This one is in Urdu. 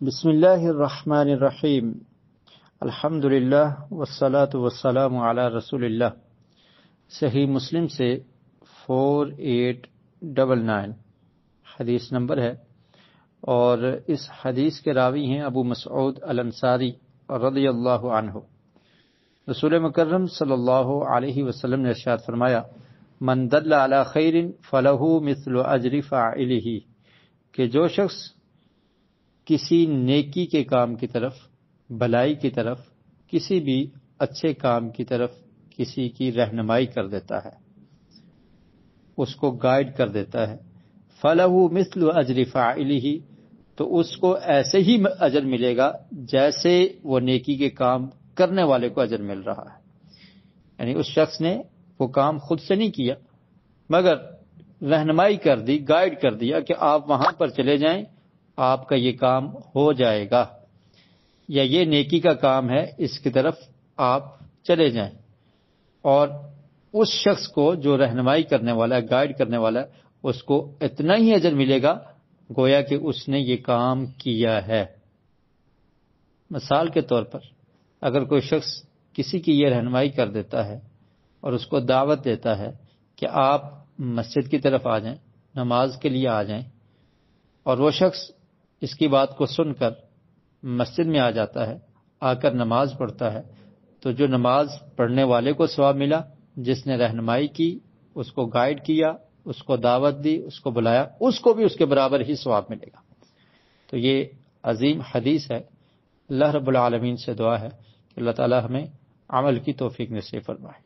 بسم اللہ الرحمن الرحیم الحمد للہ والصلاة والسلام علی رسول اللہ۔ صحیح مسلم سے 4899 حدیث نمبر ہے، اور اس حدیث کے راوی ہیں ابو مسعود الانصاری رضی اللہ عنہ۔ رسول مکرم صلی اللہ علیہ وسلم نے ارشاد فرمایا، من دل علی خیر فلہ مثل اجر فاعلہ، کہ جو شخص کسی نیکی کے کام کی طرف، بھلائی کی طرف، کسی بھی اچھے کام کی طرف کسی کی رہنمائی کر دیتا ہے، اس کو گائیڈ کر دیتا ہے، فَلَهُ مِثْلُ أَجْرِ فَاعِلِهِ، تو اس کو ایسے ہی اجر ملے گا جیسے وہ نیکی کے کام کرنے والے کو اجر مل رہا ہے۔ یعنی اس شخص نے وہ کام خود سے نہیں کیا، مگر رہنمائی کر دی، گائیڈ کر دیا کہ آپ وہاں پر چلے جائیں، آپ کا یہ کام ہو جائے گا، یا یہ نیکی کا کام ہے، اس کی طرف آپ چلے جائیں، اور اس شخص کو جو رہنمائی کرنے والا ہے، گائیڈ کرنے والا ہے، اس کو اتنا ہی اجر ملے گا گویا کہ اس نے یہ کام کیا ہے۔ مثال کے طور پر اگر کوئی شخص کسی کی یہ رہنمائی کر دیتا ہے اور اس کو دعوت دیتا ہے کہ آپ مسجد کی طرف آ جائیں، نماز کے لیے آ جائیں، اور وہ شخص اس کی بات کو سن کر مسجد میں آ جاتا ہے، آ کر نماز پڑھتا ہے، تو جو نماز پڑھنے والے کو ثواب ملا، جس نے رہنمائی کی، اس کو گائیڈ کیا، اس کو دعوت دی، اس کو بلایا، اس کو بھی اس کے برابر ہی ثواب ملے گا۔ تو یہ عظیم حدیث ہے۔ اللہ رب العالمین سے دعا ہے کہ اللہ تعالی ہمیں عمل کی توفیق نصیب فرمائے۔